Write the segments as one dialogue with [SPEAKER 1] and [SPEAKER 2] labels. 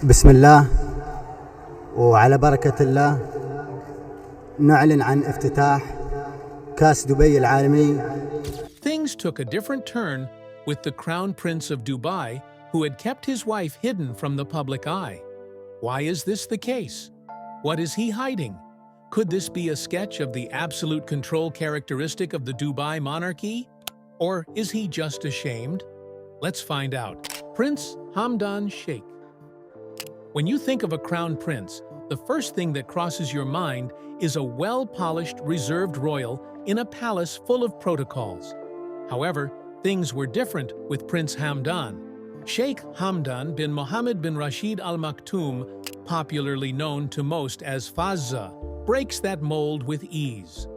[SPEAKER 1] بسم الله وعلى بركة الله نعلن عن افتتاح كأس دبي العالمي.
[SPEAKER 2] Things took a different turn with the Crown Prince of Dubai, who had kept his wife hidden from the public eye. Why is this the case? What is he hiding? Could this be a sketch of the absolute control characteristic of the Dubai Monarchy? Or is he just ashamed? Let's find out. Prince Hamdan Sheikh. When you think of a crown prince, the first thing that crosses your mind is a well-polished, reserved royal in a palace full of protocols. However, things were different with Prince Hamdan. Sheikh Hamdan bin Mohammed bin Rashid Al Maktoum, popularly known to most as Fazza, breaks that mold with ease.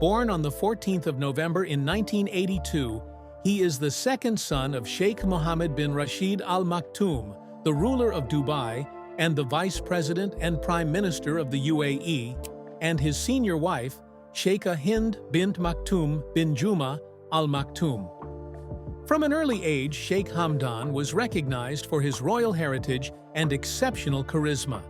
[SPEAKER 2] Born on the 14th of November in 1982, he is the second son of Sheikh Mohammed bin Rashid Al Maktoum, the ruler of Dubai and the Vice President and Prime Minister of the UAE, and his senior wife, Sheikha Hind bint Maktoum bin Juma Al Maktoum. From an early age, Sheikh Hamdan was recognized for his royal heritage and exceptional charisma.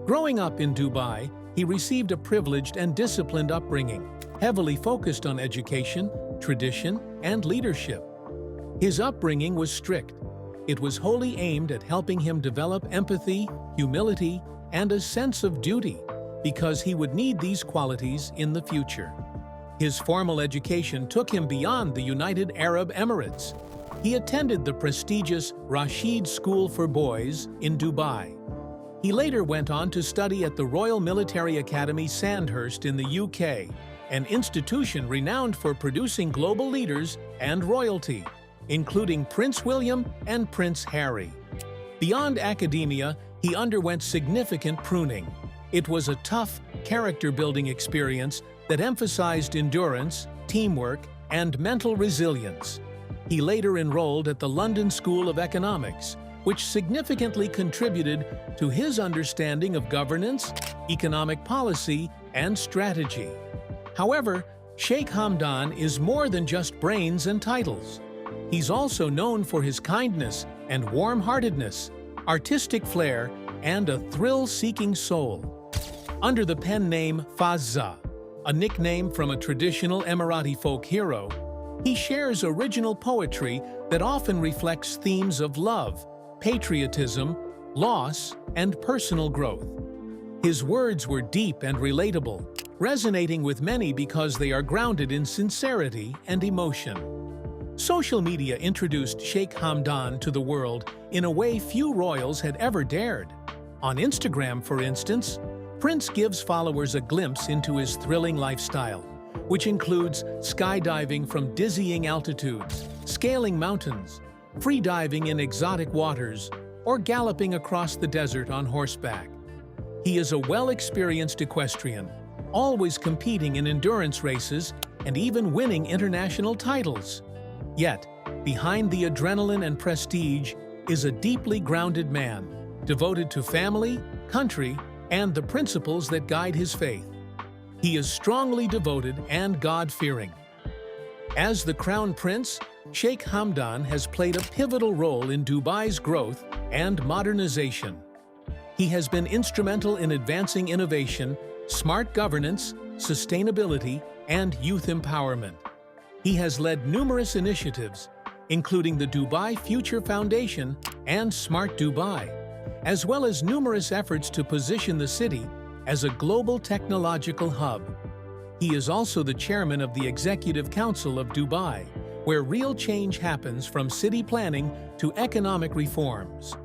[SPEAKER 2] Growing up in Dubai, he received a privileged and disciplined upbringing, heavily focused on education, tradition, and leadership. His upbringing was strict. It was wholly aimed at helping him develop empathy, humility, and a sense of duty, because he would need these qualities in the future. His formal education took him beyond the United Arab Emirates. He attended the prestigious Rashid School for Boys in Dubai. He later went on to study at the Royal Military Academy Sandhurst in the UK, an institution renowned for producing global leaders and royalty, including Prince William and Prince Harry. Beyond academia, he underwent significant pruning. It was a tough, character-building experience that emphasized endurance, teamwork, and mental resilience. He later enrolled at the London School of Economics, which significantly contributed to his understanding of governance, economic policy, and strategy. However, Sheikh Hamdan is more than just brains and titles. He's also known for his kindness and warm-heartedness, artistic flair, and a thrill-seeking soul. Under the pen name Fazza, a nickname from a traditional Emirati folk hero, he shares original poetry that often reflects themes of love, patriotism, loss, and personal growth. His words were deep and relatable, resonating with many because they are grounded in sincerity and emotion. Social media introduced Sheikh Hamdan to the world in a way few royals had ever dared. On Instagram, for instance, Prince gives followers a glimpse into his thrilling lifestyle, which includes skydiving from dizzying altitudes, scaling mountains, free-diving in exotic waters, or galloping across the desert on horseback. He is a well-experienced equestrian, always competing in endurance races and even winning international titles. Yet, behind the adrenaline and prestige is a deeply grounded man, devoted to family, country, and the principles that guide his faith. He is strongly devoted and God-fearing. As the Crown Prince, Sheikh Hamdan has played a pivotal role in Dubai's growth and modernization. He has been instrumental in advancing innovation, smart governance, sustainability, and youth empowerment. He has led numerous initiatives, including the Dubai Future Foundation and Smart Dubai, as well as numerous efforts to position the city as a global technological hub. He is also the chairman of the Executive Council of Dubai, where real change happens from city planning to economic reforms.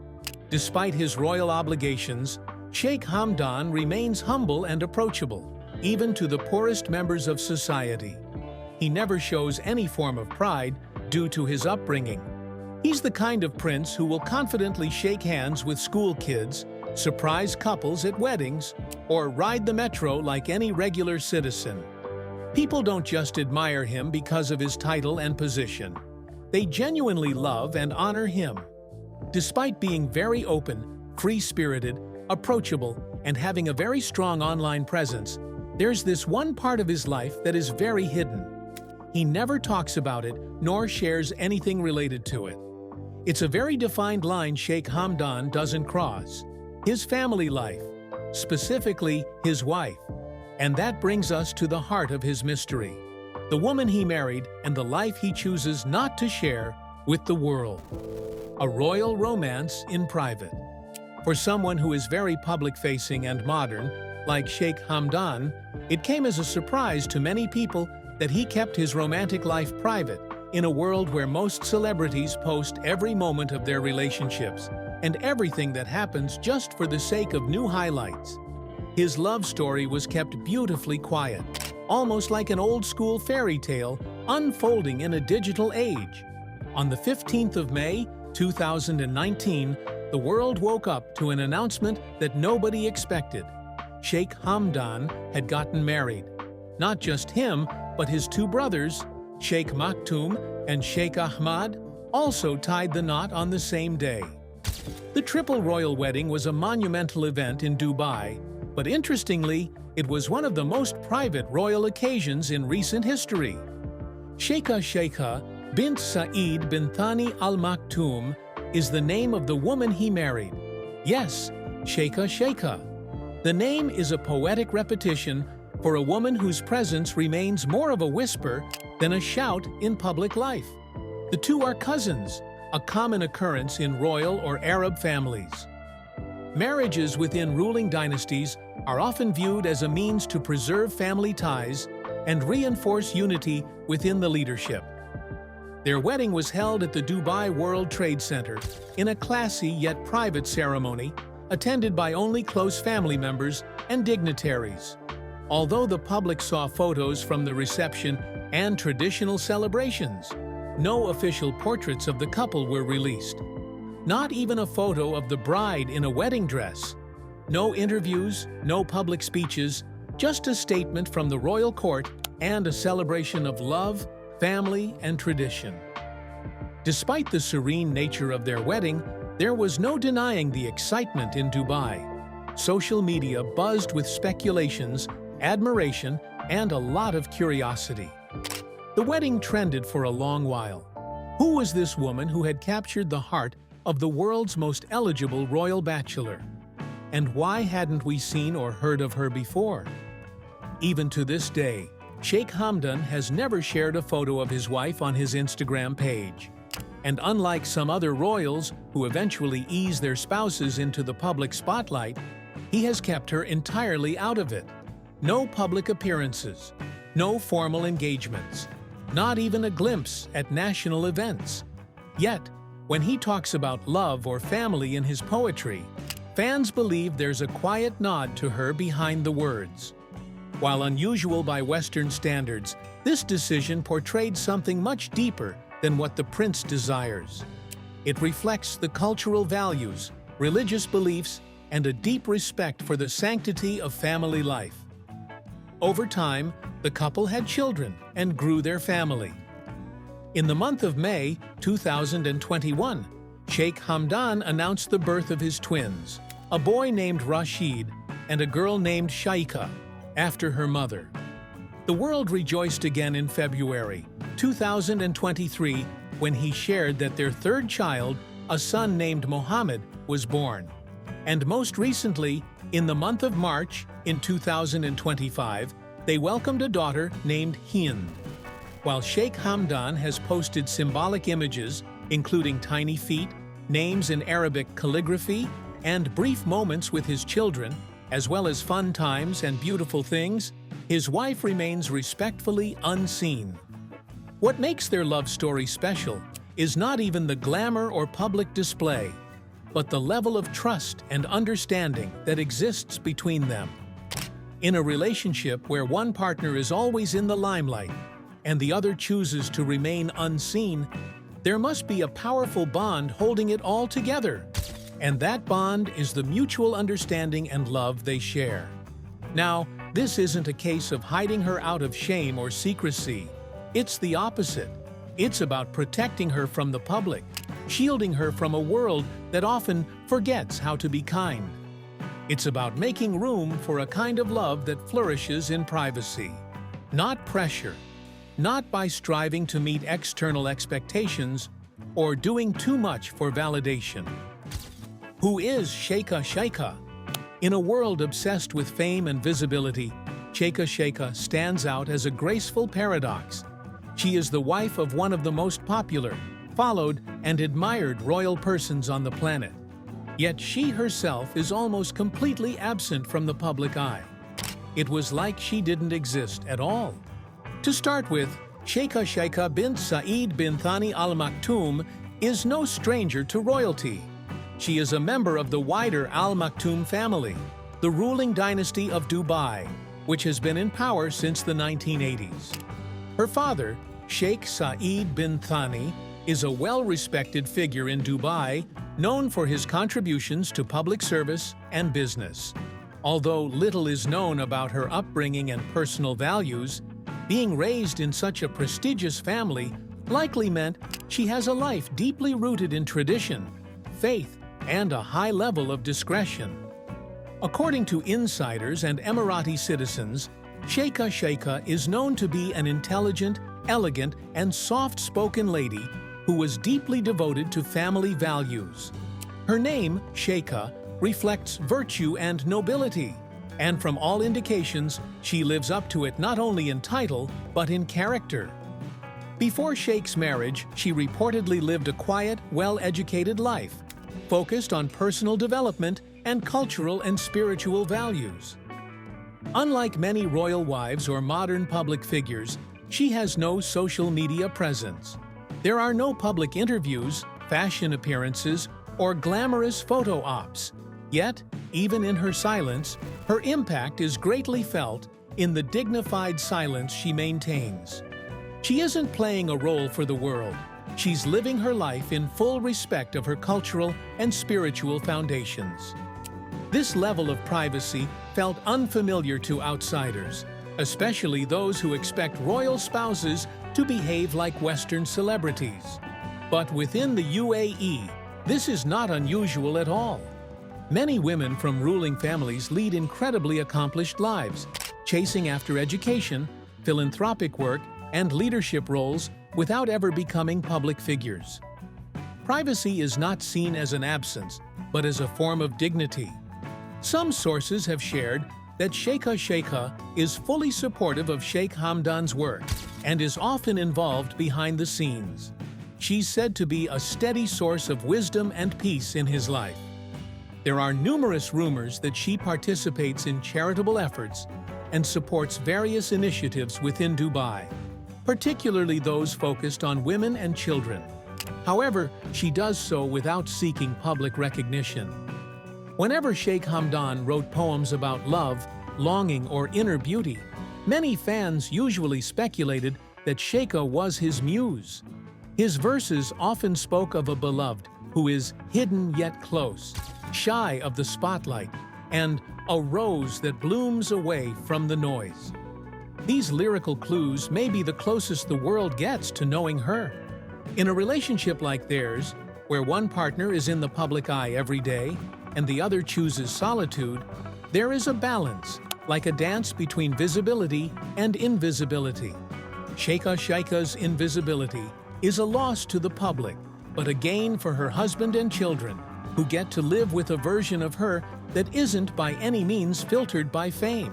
[SPEAKER 2] Despite his royal obligations, Sheikh Hamdan remains humble and approachable, even to the poorest members of society. He never shows any form of pride due to his upbringing. He's the kind of prince who will confidently shake hands with school kids, surprise couples at weddings, or ride the metro like any regular citizen. People don't just admire him because of his title and position. They genuinely love and honor him. Despite being very open, free-spirited, approachable, and having a very strong online presence, there's this one part of his life that is very hidden. He never talks about it nor shares anything related to it. It's a very defined line Sheikh Hamdan doesn't cross: his family life, specifically his wife. And that brings us to the heart of his mystery: the woman he married and the life he chooses not to share with the world. A royal romance in private. For someone who is very public-facing and modern, like Sheikh Hamdan, it came as a surprise to many people that he kept his romantic life private in a world where most celebrities post every moment of their relationships and everything that happens just for the sake of new highlights. His love story was kept beautifully quiet, almost like an old-school fairy tale unfolding in a digital age. On the 15th of May, 2019, the world woke up to an announcement that nobody expected. Sheikh Hamdan had gotten married. Not just him, but his two brothers, Sheikh Maktoum and Sheikh Ahmad, also tied the knot on the same day. The triple royal wedding was a monumental event in Dubai, but interestingly, it was one of the most private royal occasions in recent history. Sheikha bint Saeed bin Thani Al Maktoum is the name of the woman he married. Yes, Sheikha. The name is a poetic repetition for a woman whose presence remains more of a whisper than a shout in public life. The two are cousins, a common occurrence in royal or Arab families. Marriages within ruling dynasties are often viewed as a means to preserve family ties and reinforce unity within the leadership. Their wedding was held at the Dubai World Trade Center in a classy yet private ceremony, attended by only close family members and dignitaries. Although the public saw photos from the reception and traditional celebrations, no official portraits of the couple were released. Not even a photo of the bride in a wedding dress. No interviews, no public speeches, just a statement from the royal court and a celebration of love, family, and tradition. Despite the serene nature of their wedding, there was no denying the excitement in Dubai. Social media buzzed with speculations, admiration, and a lot of curiosity. The wedding trended for a long while. Who was this woman who had captured the heart of the world's most eligible royal bachelor? And why hadn't we seen or heard of her before? Even to this day, Sheikh Hamdan has never shared a photo of his wife on his Instagram page. And unlike some other royals who eventually ease their spouses into the public spotlight, he has kept her entirely out of it. No public appearances, no formal engagements, not even a glimpse at national events. Yet, when he talks about love or family in his poetry, fans believe there's a quiet nod to her behind the words. While unusual by Western standards, this decision portrayed something much deeper than what the prince desires. It reflects the cultural values, religious beliefs, and a deep respect for the sanctity of family life. Over time, the couple had children and grew their family. In the month of May 2021, Sheikh Hamdan announced the birth of his twins, a boy named Rashid and a girl named Shaika, after her mother. The world rejoiced again in February 2023 when he shared that their third child, a son named Mohammed, was born. And most recently, in the month of March in 2025, they welcomed a daughter named Hind. While Sheikh Hamdan has posted symbolic images, including tiny feet, names in Arabic calligraphy, and brief moments with his children, as well as fun times and beautiful things, his wife remains respectfully unseen. What makes their love story special is not even the glamour or public display, but the level of trust and understanding that exists between them. In a relationship where one partner is always in the limelight and the other chooses to remain unseen, there must be a powerful bond holding it all together. And that bond is the mutual understanding and love they share. Now, this isn't a case of hiding her out of shame or secrecy. It's the opposite. It's about protecting her from the public, shielding her from a world that often forgets how to be kind. It's about making room for a kind of love that flourishes in privacy, not pressure, not by striving to meet external expectations, or doing too much for validation. Who is Sheikha Sheikha? In a world obsessed with fame and visibility, Sheikha Sheikha stands out as a graceful paradox. She is the wife of one of the most popular, followed, and admired royal persons on the planet. Yet she herself is almost completely absent from the public eye. It was like she didn't exist at all. To start with, Sheikha Sheikha bint Saeed bin Thani Al Maktoum is no stranger to royalty. She is a member of the wider Al Maktoum family, the ruling dynasty of Dubai, which has been in power since the 1980s. Her father, Sheikh Saeed bin Thani, is a well-respected figure in Dubai, known for his contributions to public service and business. Although little is known about her upbringing and personal values, being raised in such a prestigious family likely meant she has a life deeply rooted in tradition, faith, and a high level of discretion. According to insiders and Emirati citizens, Sheikha Sheikha is known to be an intelligent, elegant, and soft-spoken lady who was deeply devoted to family values. Her name, Sheikha, reflects virtue and nobility, and from all indications, she lives up to it not only in title, but in character. Before Sheikh's marriage, she reportedly lived a quiet, well-educated life, focused on personal development and cultural and spiritual values. Unlike many royal wives or modern public figures, she has no social media presence. There are no public interviews, fashion appearances, or glamorous photo ops. Yet, even in her silence, her impact is greatly felt in the dignified silence she maintains. She isn't playing a role for the world. She's living her life in full respect of her cultural and spiritual foundations. This level of privacy felt unfamiliar to outsiders, especially those who expect royal spouses to behave like Western celebrities. But within the UAE, this is not unusual at all. Many women from ruling families lead incredibly accomplished lives, chasing after education, philanthropic work, and leadership roles without ever becoming public figures. Privacy is not seen as an absence, but as a form of dignity. Some sources have shared that Sheikha Sheikha is fully supportive of Sheikh Hamdan's work and is often involved behind the scenes. She's said to be a steady source of wisdom and peace in his life. There are numerous rumors that she participates in charitable efforts and supports various initiatives within Dubai, particularly those focused on women and children. However, she does so without seeking public recognition. Whenever Sheikh Hamdan wrote poems about love, longing, or inner beauty, many fans usually speculated that Sheikha was his muse. His verses often spoke of a beloved who is hidden yet close, shy of the spotlight, and a rose that blooms away from the noise. These lyrical clues may be the closest the world gets to knowing her. In a relationship like theirs, where one partner is in the public eye every day and the other chooses solitude, there is a balance, like a dance between visibility and invisibility. Sheikha Sheikha's invisibility is a loss to the public, but a gain for her husband and children, who get to live with a version of her that isn't by any means filtered by fame.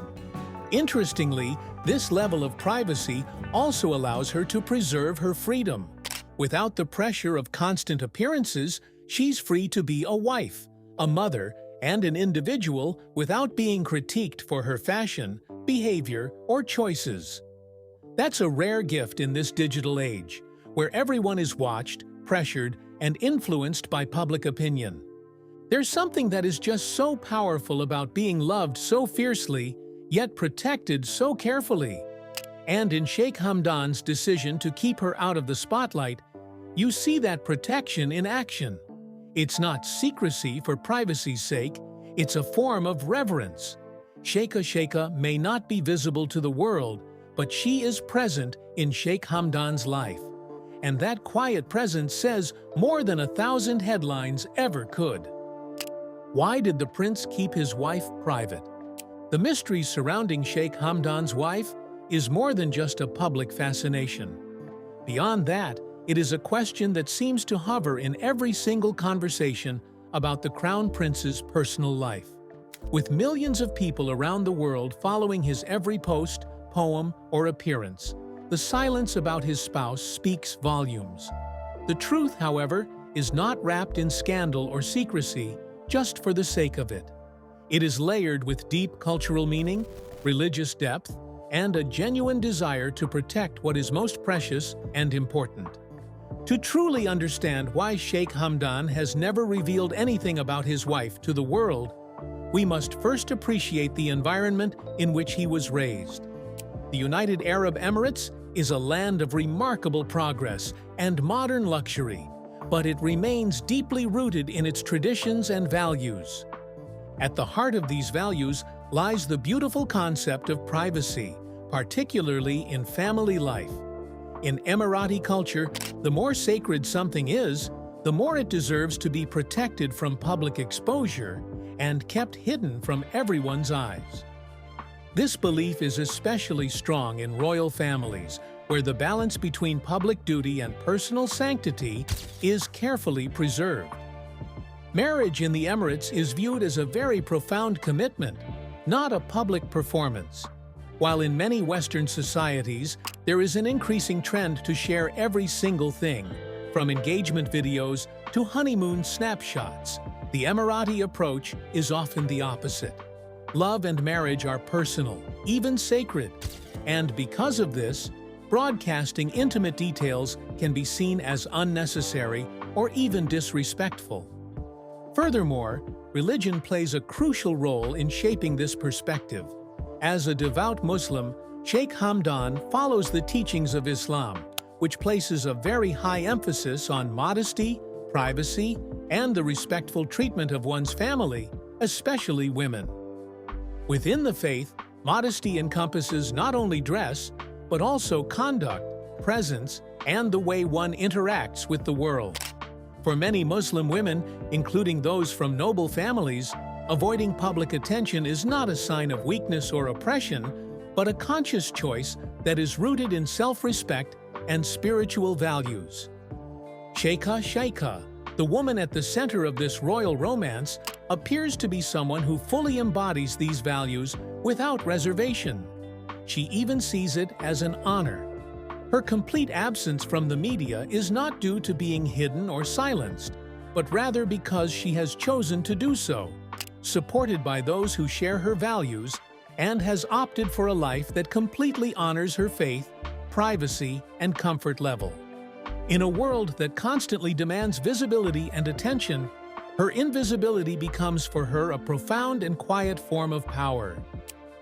[SPEAKER 2] Interestingly, this level of privacy also allows her to preserve her freedom. Without the pressure of constant appearances, she's free to be a wife, a mother, and an individual without being critiqued for her fashion, behavior, or choices. That's a rare gift in this digital age, where everyone is watched, pressured, and influenced by public opinion. There's something that is just so powerful about being loved so fiercely, yet protected so carefully. And in Sheikh Hamdan's decision to keep her out of the spotlight, you see that protection in action. It's not secrecy for privacy's sake, it's a form of reverence. Sheikha Sheikha may not be visible to the world, but she is present in Sheikh Hamdan's life. And that quiet presence says more than 1,000 headlines ever could. Why did the prince keep his wife private? The mystery surrounding Sheikh Hamdan's wife is more than just a public fascination. Beyond that, it is a question that seems to hover in every single conversation about the Crown Prince's personal life. With millions of people around the world following his every post, poem, or appearance, the silence about his spouse speaks volumes. The truth, however, is not wrapped in scandal or secrecy just for the sake of it. It is layered with deep cultural meaning, religious depth, and a genuine desire to protect what is most precious and important. To truly understand why Sheikh Hamdan has never revealed anything about his wife to the world, we must first appreciate the environment in which he was raised. The United Arab Emirates is a land of remarkable progress and modern luxury, but it remains deeply rooted in its traditions and values. At the heart of these values lies the beautiful concept of privacy, particularly in family life. In Emirati culture, the more sacred something is, the more it deserves to be protected from public exposure and kept hidden from everyone's eyes. This belief is especially strong in royal families, where the balance between public duty and personal sanctity is carefully preserved. Marriage in the Emirates is viewed as a very profound commitment, not a public performance. While in many Western societies, there is an increasing trend to share every single thing, from engagement videos to honeymoon snapshots, the Emirati approach is often the opposite. Love and marriage are personal, even sacred, and because of this, broadcasting intimate details can be seen as unnecessary or even disrespectful. Furthermore, religion plays a crucial role in shaping this perspective. As a devout Muslim, Sheikh Hamdan follows the teachings of Islam, which places a very high emphasis on modesty, privacy, and the respectful treatment of one's family, especially women. Within the faith, modesty encompasses not only dress, but also conduct, presence, and the way one interacts with the world. For many Muslim women, including those from noble families, avoiding public attention is not a sign of weakness or oppression, but a conscious choice that is rooted in self-respect and spiritual values. Sheikha, the woman at the center of this royal romance, appears to be someone who fully embodies these values without reservation. She even sees it as an honor. Her complete absence from the media is not due to being hidden or silenced, but rather because she has chosen to do so, supported by those who share her values, and has opted for a life that completely honors her faith, privacy, and comfort level. In a world that constantly demands visibility and attention, her invisibility becomes for her a profound and quiet form of power.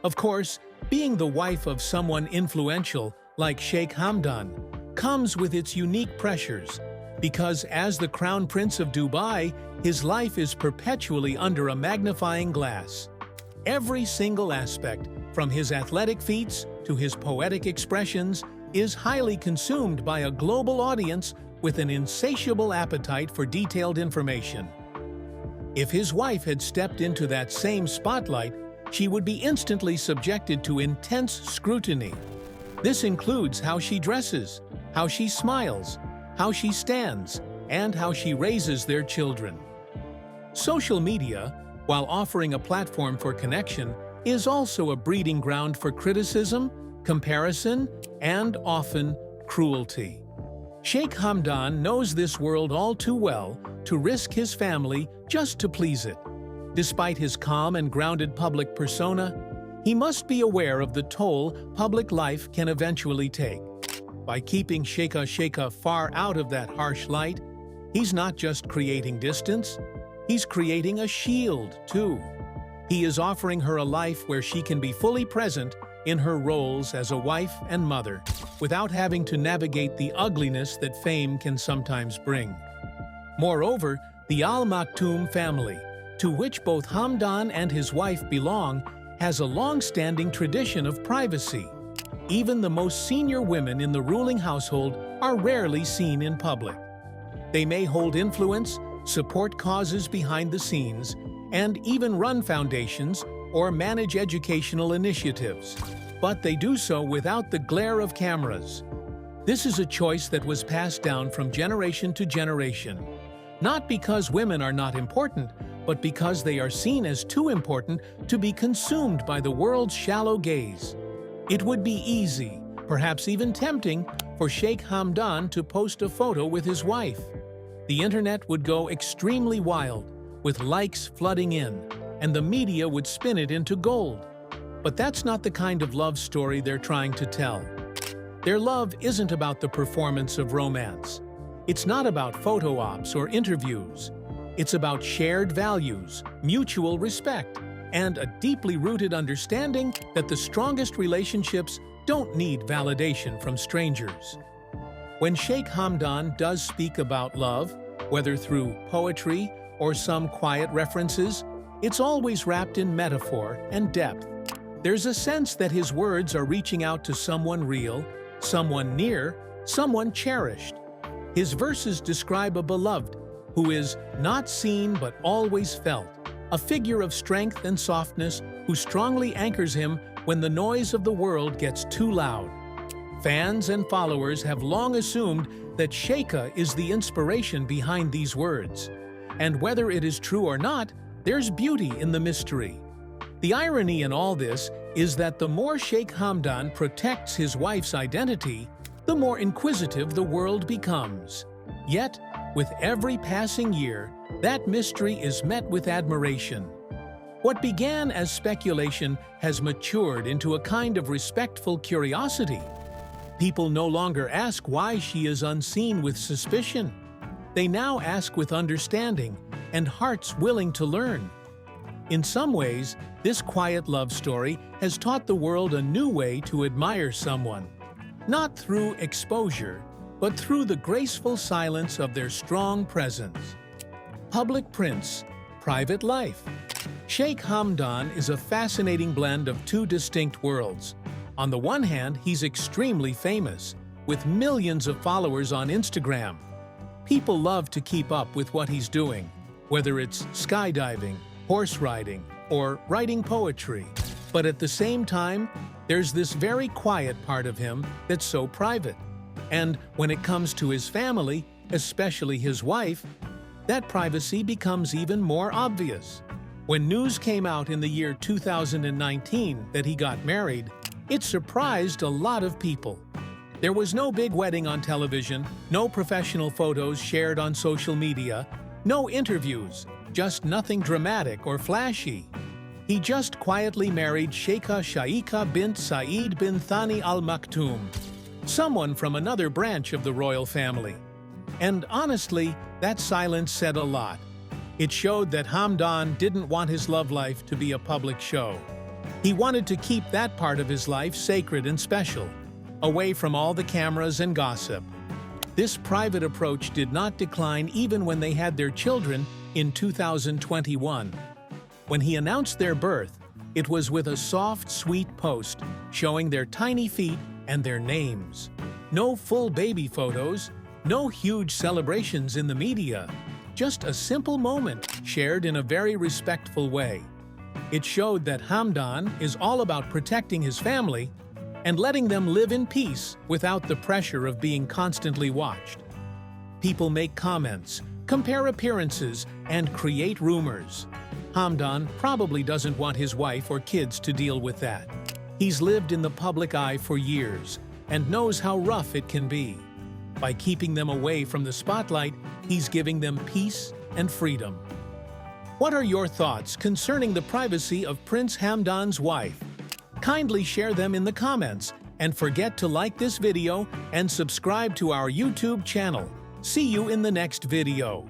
[SPEAKER 2] Of course, being the wife of someone influential like Sheikh Hamdan comes with its unique pressures, because as the Crown Prince of Dubai, his life is perpetually under a magnifying glass. Every single aspect, from his athletic feats to his poetic expressions, is highly consumed by a global audience with an insatiable appetite for detailed information. If his wife had stepped into that same spotlight, she would be instantly subjected to intense scrutiny. This includes how she dresses, how she smiles, how she stands, and how she raises their children. Social media, while offering a platform for connection, is also a breeding ground for criticism, comparison, and often cruelty. Sheikh Hamdan knows this world all too well to risk his family just to please it. Despite his calm and grounded public persona, he must be aware of the toll public life can eventually take. By keeping Sheikha far out of that harsh light, he's not just creating distance, he's creating a shield, too. He is offering her a life where she can be fully present in her roles as a wife and mother, without having to navigate the ugliness that fame can sometimes bring. Moreover, the Al Maktoum family, to which both Hamdan and his wife belong, has a long-standing tradition of privacy. Even the most senior women in the ruling household are rarely seen in public. They may hold influence, support causes behind the scenes, and even run foundations or manage educational initiatives, but they do so without the glare of cameras. This is a choice that was passed down from generation to generation, not because women are not important, but because they are seen as too important to be consumed by the world's shallow gaze. It would be easy, perhaps even tempting, for Sheikh Hamdan to post a photo with his wife. The internet would go extremely wild, with likes flooding in, and the media would spin it into gold. But that's not the kind of love story they're trying to tell. Their love isn't about the performance of romance. It's not about photo ops or interviews. It's about shared values, mutual respect, and a deeply rooted understanding that the strongest relationships don't need validation from strangers. When Sheikh Hamdan does speak about love, whether through poetry or some quiet references, it's always wrapped in metaphor and depth. There's a sense that his words are reaching out to someone real, someone near, someone cherished. His verses describe a beloved who is not seen but always felt, a figure of strength and softness who strongly anchors him when the noise of the world gets too loud. Fans and followers have long assumed that Sheikha is the inspiration behind these words. And whether it is true or not, there's beauty in the mystery. The irony in all this is that the more Sheikh Hamdan protects his wife's identity, the more inquisitive the world becomes. Yet, with every passing year, that mystery is met with admiration. What began as speculation has matured into a kind of respectful curiosity. People no longer ask why she is unseen with suspicion. They now ask with understanding and hearts willing to learn. In some ways, this quiet love story has taught the world a new way to admire someone. Not through exposure, but through the graceful silence of their strong presence. Public prince, private life. Sheikh Hamdan is a fascinating blend of two distinct worlds. On the one hand, he's extremely famous, with millions of followers on Instagram. People love to keep up with what he's doing, whether it's skydiving, horse riding, or writing poetry. But at the same time, there's this very quiet part of him that's so private. And when it comes to his family, especially his wife, that privacy becomes even more obvious. When news came out in the year 2019 that he got married, it surprised a lot of people. There was no big wedding on television, no professional photos shared on social media, no interviews, just nothing dramatic or flashy. He just quietly married Sheikha Shaikha bint Saeed bin Thani Al Maktoum, someone from another branch of the royal family. And honestly, that silence said a lot. It showed that Hamdan didn't want his love life to be a public show. He wanted to keep that part of his life sacred and special, away from all the cameras and gossip. This private approach did not decline even when they had their children in 2021. When he announced their birth, it was with a soft, sweet post showing their tiny feet and their names. No full baby photos, no huge celebrations in the media, just a simple moment shared in a very respectful way. It showed that Hamdan is all about protecting his family and letting them live in peace without the pressure of being constantly watched. People make comments, compare appearances, and create rumors. Hamdan probably doesn't want his wife or kids to deal with that. He's lived in the public eye for years and knows how rough it can be. By keeping them away from the spotlight, he's giving them peace and freedom. What are your thoughts concerning the privacy of Prince Hamdan's wife? Kindly share them in the comments, and forget to like this video and subscribe to our YouTube channel. See you in the next video.